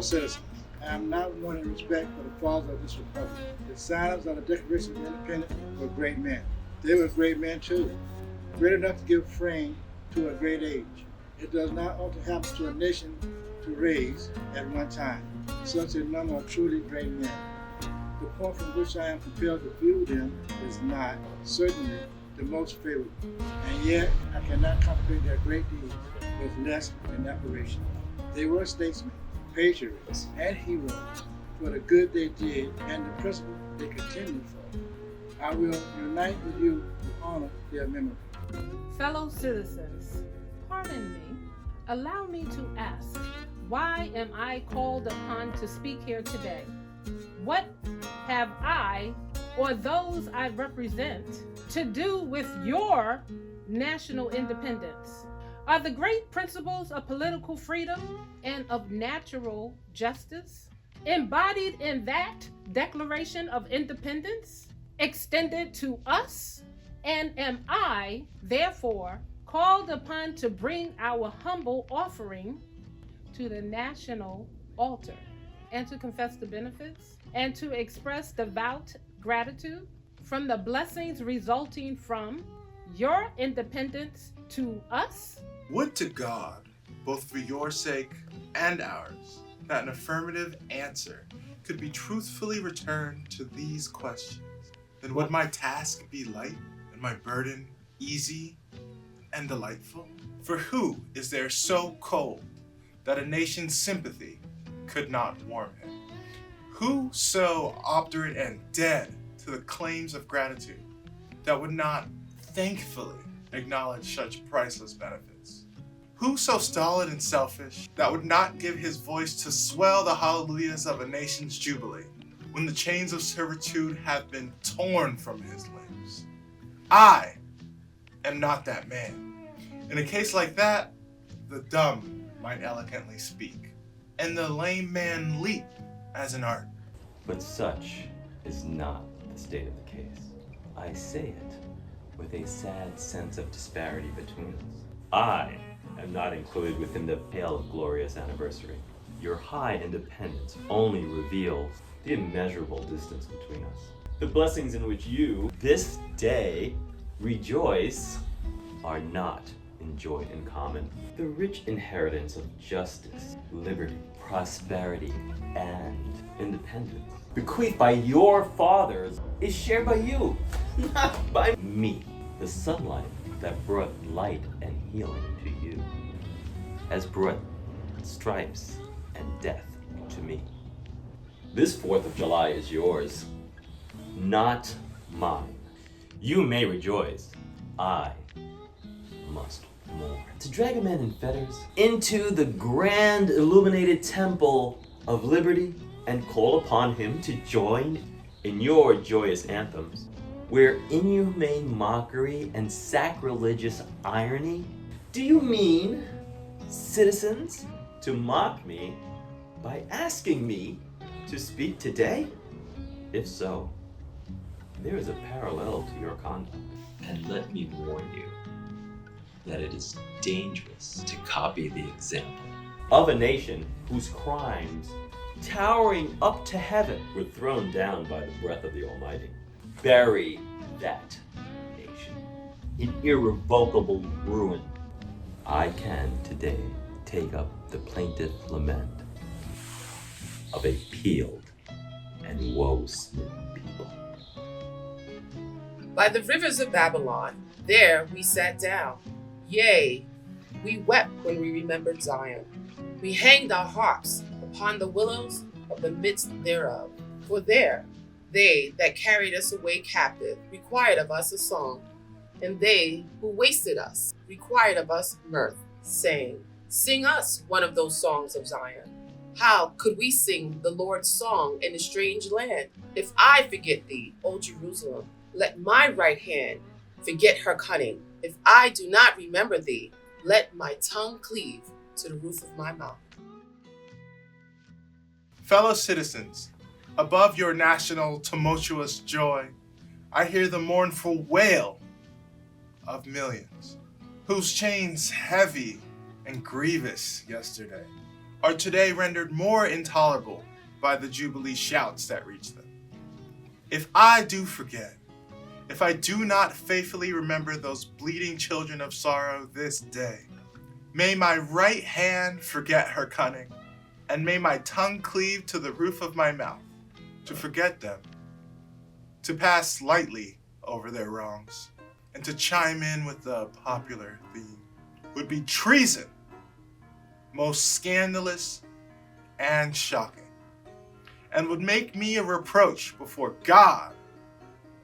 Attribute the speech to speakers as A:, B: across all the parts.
A: citizens, I am not one in respect for the fathers of this republic. The signers of the Declaration of Independence were great men. They were great men too, great enough to give frame to a great age. It does not ought to happen to a nation to raise at one time such a number of truly great men. The point from which I am compelled to view them is not, certainly, the most favorable, and yet I cannot contemplate their great deeds with less than admiration. They were statesmen, patriots, and heroes for the good they did and the principle they continued for. I will unite with you to honor their memory.
B: Fellow citizens, pardon me. Allow me to ask, why am I called upon to speak here today? What have I, or those I represent, to do with your national independence? Are the great principles of political freedom and of natural justice embodied in that Declaration of Independence extended to us? And am I, therefore, called upon to bring our humble offering to the national altar and to confess the benefits and to express devout gratitude from the blessings resulting from your independence to us?
C: Would to God, both for your sake and ours, that an affirmative answer could be truthfully returned to these questions. Then would my task be light and my burden easy and delightful? For who is there so cold that a nation's sympathy could not warm him? Who so obdurate and dead to the claims of gratitude that would not thankfully acknowledge such priceless benefits? Who so stolid and selfish that would not give his voice to swell the hallelujahs of a nation's jubilee when the chains of servitude have been torn from his limbs? I am not that man. In a case like that, the dumb might eloquently speak, and the lame man leap as an art.
D: But such is not the state of the case. I say it with a sad sense of disparity between us. I am not included within the pale of glorious anniversary. Your high independence only reveals the immeasurable distance between us. The blessings in which you, this day, rejoice are not enjoyed in common. The rich inheritance of justice, liberty, prosperity, and independence, bequeathed by your fathers, is shared by you, not by me. The sunlight that brought light and healing to you has brought stripes and death to me. This 4th of July is yours, not mine. You may rejoice. I must mourn. To drag a man in fetters into the grand illuminated temple of liberty and call upon him to join in your joyous anthems, where inhumane mockery and sacrilegious irony? Do you mean, citizens, to mock me by asking me to speak today? If so, there is a parallel to your conduct.
E: And let me warn you that it is dangerous to copy the example
D: of a nation whose crimes, towering up to heaven, were thrown down by the breath of the Almighty. Bury that nation in irrevocable ruin. I can today take up the plaintive lament of a peeled and woe-smitten people.
F: By the rivers of Babylon, there we sat down. Yea, we wept when we remembered Zion. We hanged our harps upon the willows of the midst thereof. For there they that carried us away captive required of us a song, and they who wasted us required of us mirth, saying, Sing us one of those songs of Zion. How could we sing the Lord's song in a strange land? If I forget thee, O Jerusalem, let my right hand forget her cunning. If I do not remember thee, let my tongue cleave to the roof of my mouth.
C: Fellow citizens, above your national tumultuous joy, I hear the mournful wail of millions, whose chains heavy and grievous yesterday are today rendered more intolerable by the Jubilee shouts that reach them. If I do forget, if I do not faithfully remember those bleeding children of sorrow this day, may my right hand forget her cunning, and may my tongue cleave to the roof of my mouth, to forget them, to pass lightly over their wrongs, and to chime in with the popular theme would be treason, most scandalous and shocking, and would make me a reproach before God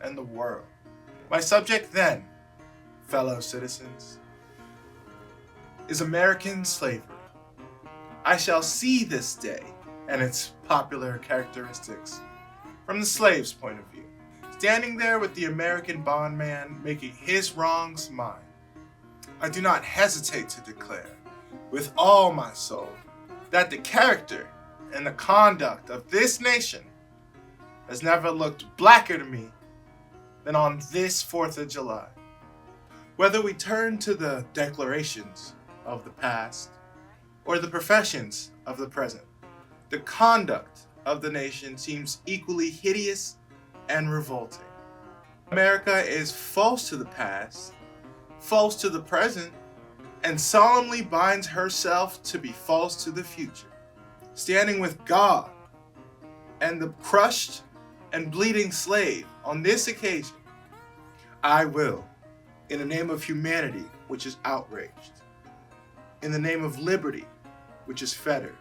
C: and the world. My subject then, fellow citizens, is American slavery. I shall see this day and its popular characteristics from the slave's point of view, standing there with the American bondman making his wrongs mine. I do not hesitate to declare with all my soul that the character and the conduct of this nation has never looked blacker to me than on this 4th of July. Whether we turn to the declarations of the past or the professions of the present, the conduct of the nation seems equally hideous and revolting. America is false to the past, false to the present, and solemnly binds herself to be false to the future, standing with God and the crushed and bleeding slave on this occasion. I will, in the name of humanity, which is outraged, in the name of liberty, which is fettered,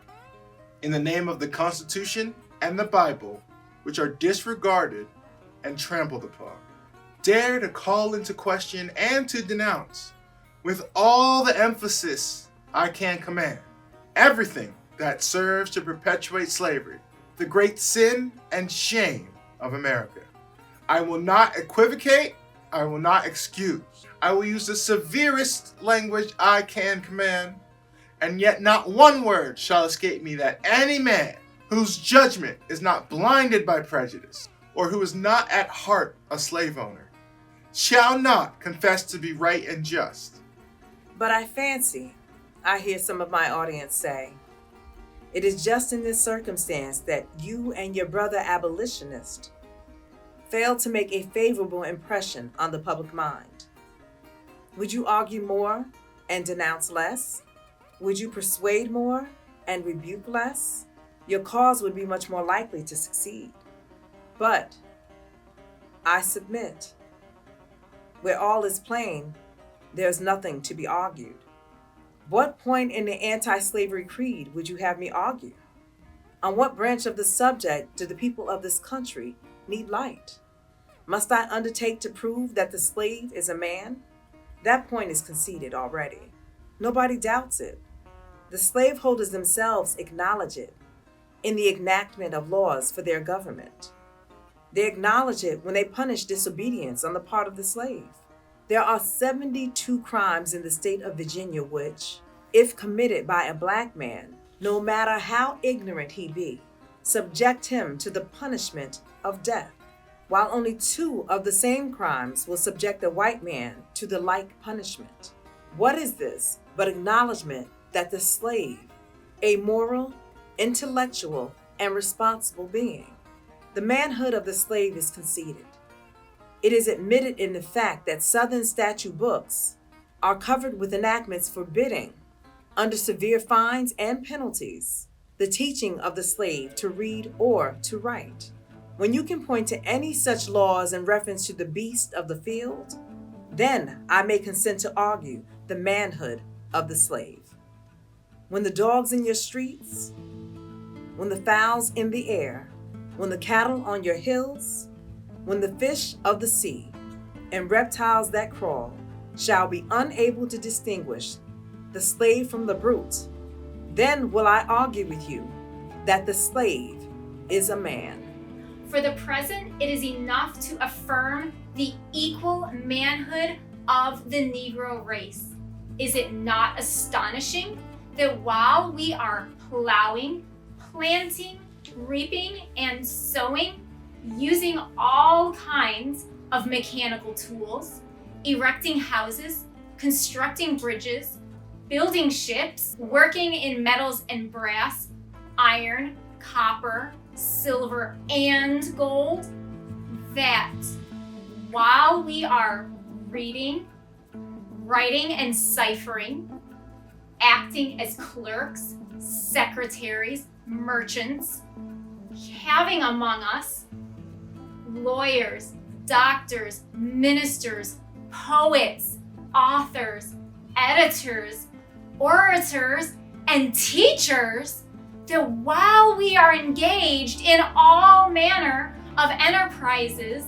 C: in the name of the Constitution and the Bible, which are disregarded and trampled upon, dare to call into question and to denounce, with all the emphasis I can command, everything that serves to perpetuate slavery, the great sin and shame of America. I will not equivocate, I will not excuse. I will use the severest language I can command, and yet not one word shall escape me that any man whose judgment is not blinded by prejudice, or who is not at heart a slave owner, shall not confess to be right and just.
G: But I fancy, I hear some of my audience say, it is just in this circumstance that you and your brother abolitionist failed to make a favorable impression on the public mind. Would you argue more and denounce less? Would you persuade more and rebuke less? Your cause would be much more likely to succeed. But I submit, where all is plain, there's nothing to be argued. What point in the anti-slavery creed would you have me argue? On what branch of the subject do the people of this country need light? Must I undertake to prove that the slave is a man? That point is conceded already. Nobody doubts it. The slaveholders themselves acknowledge it in the enactment of laws for their government. They acknowledge it when they punish disobedience on the part of the slave. There are 72 crimes in the state of Virginia which, if committed by a black man, no matter how ignorant he be, subject him to the punishment of death, while only 2 of the same crimes will subject a white man to the like punishment. What is this but acknowledgement that the slave, a moral, intellectual, and responsible being? The manhood of the slave is conceded. It is admitted in the fact that Southern statute books are covered with enactments forbidding, under severe fines and penalties, the teaching of the slave to read or to write. When you can point to any such laws in reference to the beast of the field, then I may consent to argue the manhood of the slave. When the dogs in your streets, when the fowls in the air, when the cattle on your hills, when the fish of the sea and reptiles that crawl shall be unable to distinguish the slave from the brute, then will I argue with you that the slave is a man.
H: For the present, it is enough to affirm the equal manhood of the Negro race. Is it not astonishing that while we are plowing, planting, reaping, and sowing, using all kinds of mechanical tools, erecting houses, constructing bridges, building ships, working in metals and brass, iron, copper, silver, and gold, that while we are reading, writing, and ciphering, acting as clerks, secretaries, merchants, having among us lawyers, doctors, ministers, poets, authors, editors, orators, and teachers, that while we are engaged in all manner of enterprises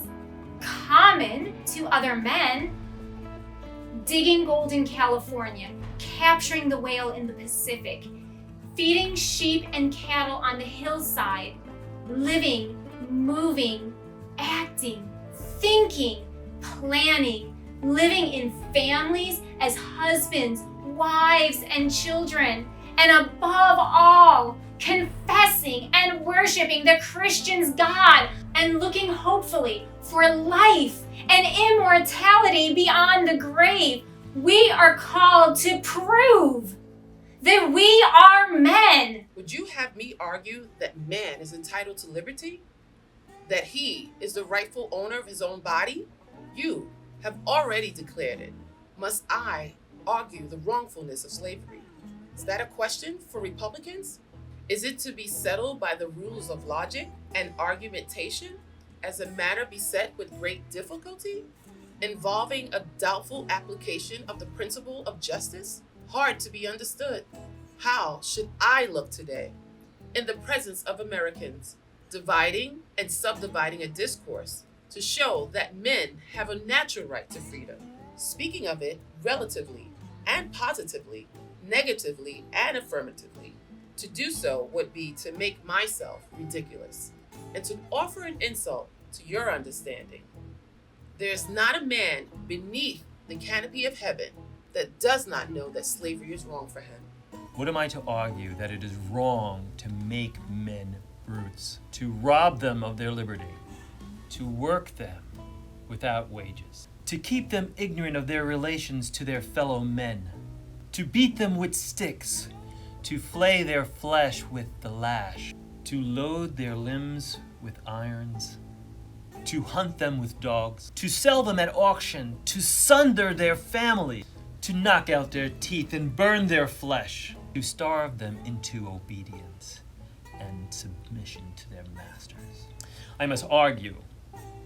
H: common to other men, digging gold in California, capturing the whale in the Pacific, feeding sheep and cattle on the hillside, living, moving, acting, thinking, planning, living in families as husbands, wives, and children, and above all, confessing and worshiping the Christian's God and looking hopefully for life and immortality beyond the grave, we are called to prove that we are men.
F: Would you have me argue that man is entitled to liberty? That he is the rightful owner of his own body? You have already declared it. Must I argue the wrongfulness of slavery? Is that a question for Republicans? Is it to be settled by the rules of logic and argumentation as a matter beset with great difficulty, involving a doubtful application of the principle of justice? Hard to be understood. How should I look today in the presence of Americans, dividing and subdividing a discourse to show that men have a natural right to freedom, speaking of it relatively and positively, negatively and affirmatively? To do so would be to make myself ridiculous and to offer an insult to your understanding. There is not a man beneath the canopy of heaven that does not know that slavery is wrong for him.
I: What am I to argue that it is wrong to make men brutes, to rob them of their liberty, to work them without wages, to keep them ignorant of their relations to their fellow men, to beat them with sticks, to flay their flesh with the lash, to load their limbs with irons, to hunt them with dogs, to sell them at auction, to sunder their families, to knock out their teeth and burn their flesh, to starve them into obedience and submission to their masters. I must argue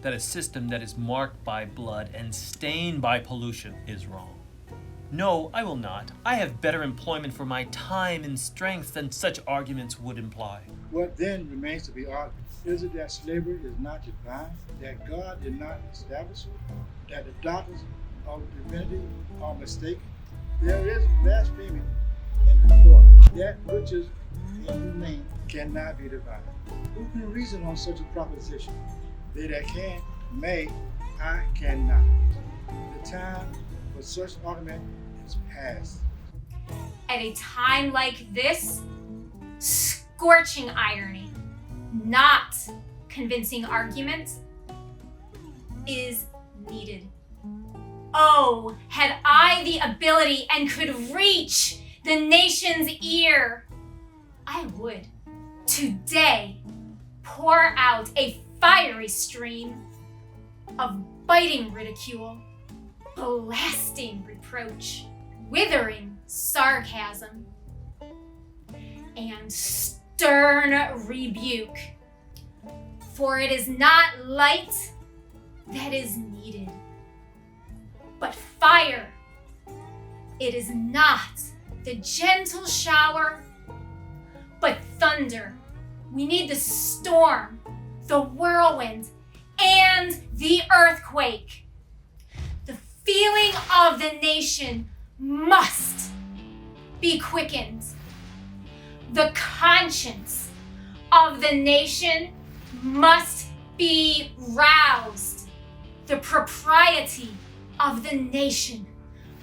I: that a system that is marked by blood and stained by pollution is wrong. No, I will not. I have better employment for my time and strength than such arguments would imply.
A: What then remains to be argued? Is it that slavery is not divine, that God did not establish it, that the doctrines of divinity are mistaken? There is blasphemy in the thought. That which is inhumane cannot be divine. Who can reason on such a proposition? They that can, may, I cannot. The time for such argument is past.
H: At a time like this, scorching irony, not convincing argument, is needed. Oh, had I the ability and could reach the nation's ear, I would today pour out a fiery stream of biting ridicule, blasting reproach, withering sarcasm, and stern rebuke. For it is not light that is needed, but fire. It is not the gentle shower, but thunder. We need the storm, the whirlwind, and the earthquake. The feeling of the nation must be quickened. The conscience of the nation must be roused. The propriety of the nation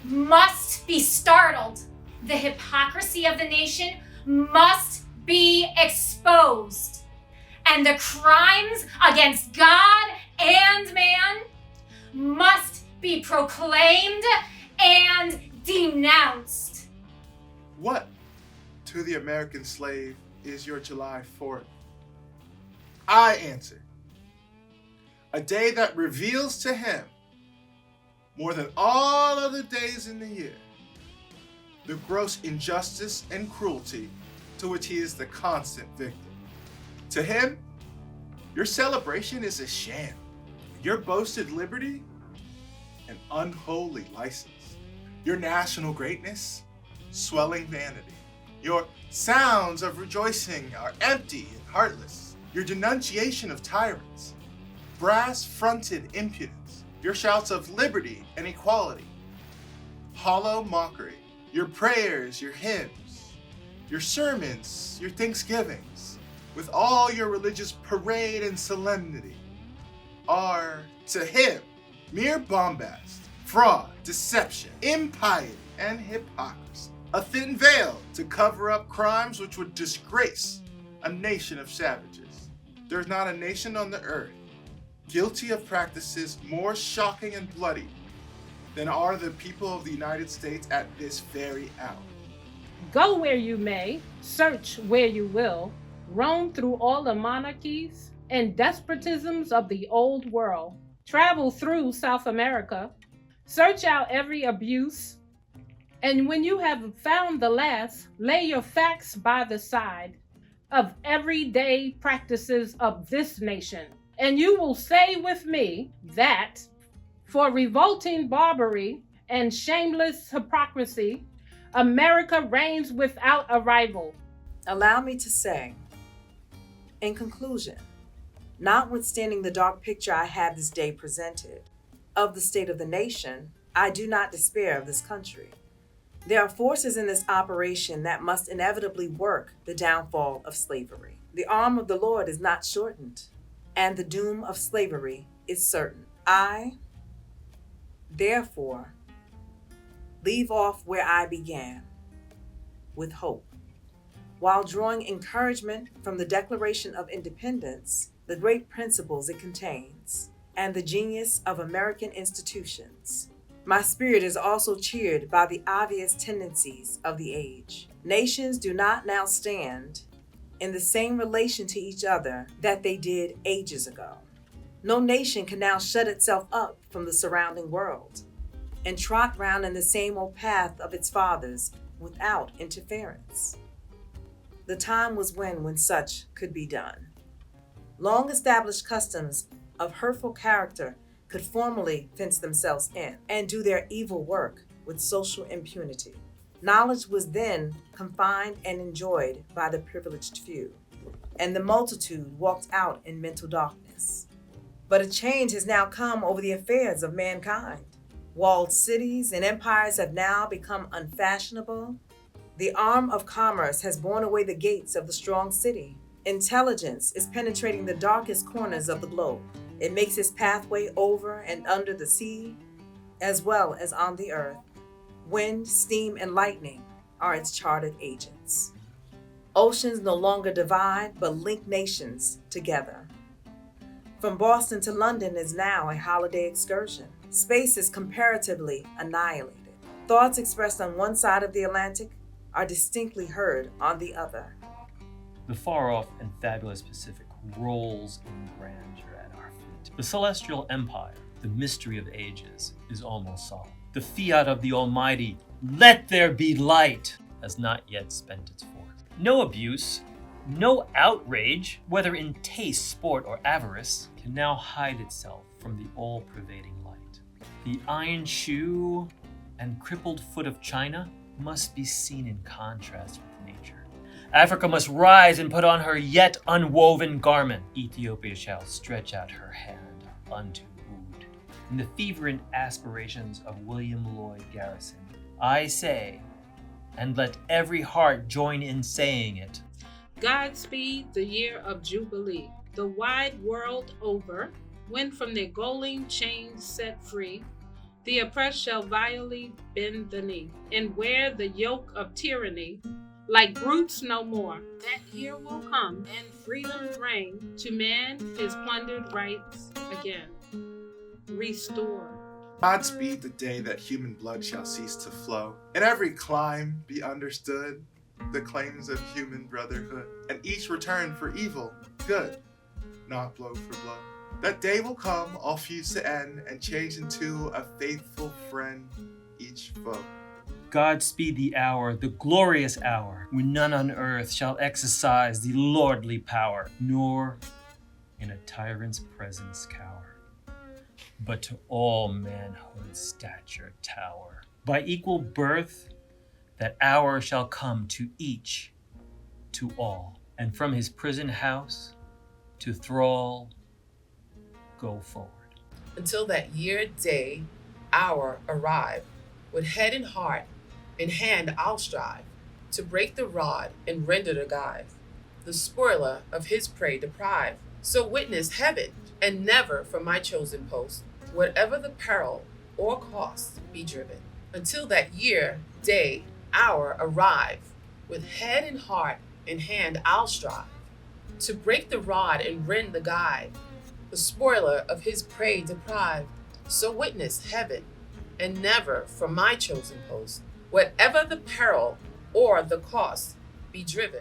H: must be startled. The hypocrisy of the nation must be exposed. And the crimes against God and man must be proclaimed and denounced.
C: What, to the American slave, is your July 4th? I answer, a day that reveals to him, more than all other days in the year, the gross injustice and cruelty to which he is the constant victim. To him, your celebration is a sham. Your boasted liberty, an unholy license. Your national greatness, swelling vanity. Your sounds of rejoicing are empty and heartless. Your denunciation of tyrants, brass-fronted impudence. Your shouts of liberty and equality, hollow mockery. Your prayers, your hymns, your sermons, your thanksgivings, with all your religious parade and solemnity, are, to him, mere bombast, fraud, deception, impiety, and hypocrisy. A thin veil to cover up crimes which would disgrace a nation of savages. There is not a nation on the earth guilty of practices more shocking and bloody than are the people of the United States at this very hour.
B: Go where you may, search where you will, roam through all the monarchies and despotisms of the old world, travel through South America, search out every abuse, and when you have found the last, lay your facts by the side of everyday practices of this nation, and you will say with me that for revolting barbarity and shameless hypocrisy, America reigns without a rival.
G: Allow me to say, in conclusion, notwithstanding the dark picture I have this day presented of the state of the nation, I do not despair of this country. There are forces in this operation that must inevitably work the downfall of slavery. The arm of the Lord is not shortened, and the doom of slavery is certain. I, therefore, leave off where I began, with hope, while drawing encouragement from the Declaration of Independence, the great principles it contains, and the genius of American institutions. My spirit is also cheered by the obvious tendencies of the age. Nations do not now stand in the same relation to each other that they did ages ago. No nation can now shut itself up from the surrounding world and trot round in the same old path of its fathers without interference. The time was when such could be done. Long established customs of hurtful character could formally fence themselves in and do their evil work with social impunity. Knowledge was then confined and enjoyed by the privileged few, and the multitude walked out in mental darkness. But a change has now come over the affairs of mankind. Walled cities and empires have now become unfashionable. The arm of commerce has borne away the gates of the strong city. Intelligence is penetrating the darkest corners of the globe. It makes its pathway over and under the sea, as well as on the earth. Wind, steam, and lightning are its chartered agents. Oceans no longer divide, but link nations together. From Boston to London is now a holiday excursion. Space is comparatively annihilated. Thoughts expressed on one side of the Atlantic are distinctly heard on the other.
I: The far-off and fabulous Pacific rolls in grandeur at our feet. The celestial empire, the mystery of ages, is almost solved. The fiat of the Almighty, "Let there be light," has not yet spent its force. No abuse, no outrage, whether in taste, sport, or avarice, can now hide itself from the all-pervading light. The iron shoe and crippled foot of China must be seen in contrast with nature. Africa must rise and put on her yet unwoven garment. Ethiopia shall stretch out her hand unto wood. In the fervent aspirations of William Lloyd Garrison, I say, and let every heart join in saying it,
B: Godspeed the year of Jubilee. The wide world over, when from their galling chains set free, the oppressed shall vilely bend the knee, and wear the yoke of tyranny like brutes no more. That year will come, and freedom reign to man his plundered rights again. Restored.
C: Godspeed the day that human blood shall cease to flow. In every clime be understood the claims of human brotherhood, and each return for evil good, not blow for blow. That day will come, all feuds to end, and change into a faithful friend each foe.
I: God speed the hour, the glorious hour, when none on earth shall exercise the lordly power, nor in a tyrant's presence cower, but to all manhood's stature tower. By equal birth, that hour shall come to each, to all, and from his prison house to thrall go forward.
F: Until that year, day, hour arrive, with head and heart in hand I'll strive to break the rod and render the guide, the spoiler of his prey deprive. So witness heaven, and never from my chosen post, whatever the peril or cost, be driven. Until that year, day, hour arrive, with head and heart in hand I'll strive to break the rod and rend the guide, the spoiler of his prey deprive. So witness heaven, and never from my chosen post, whatever the peril or the cost, be driven.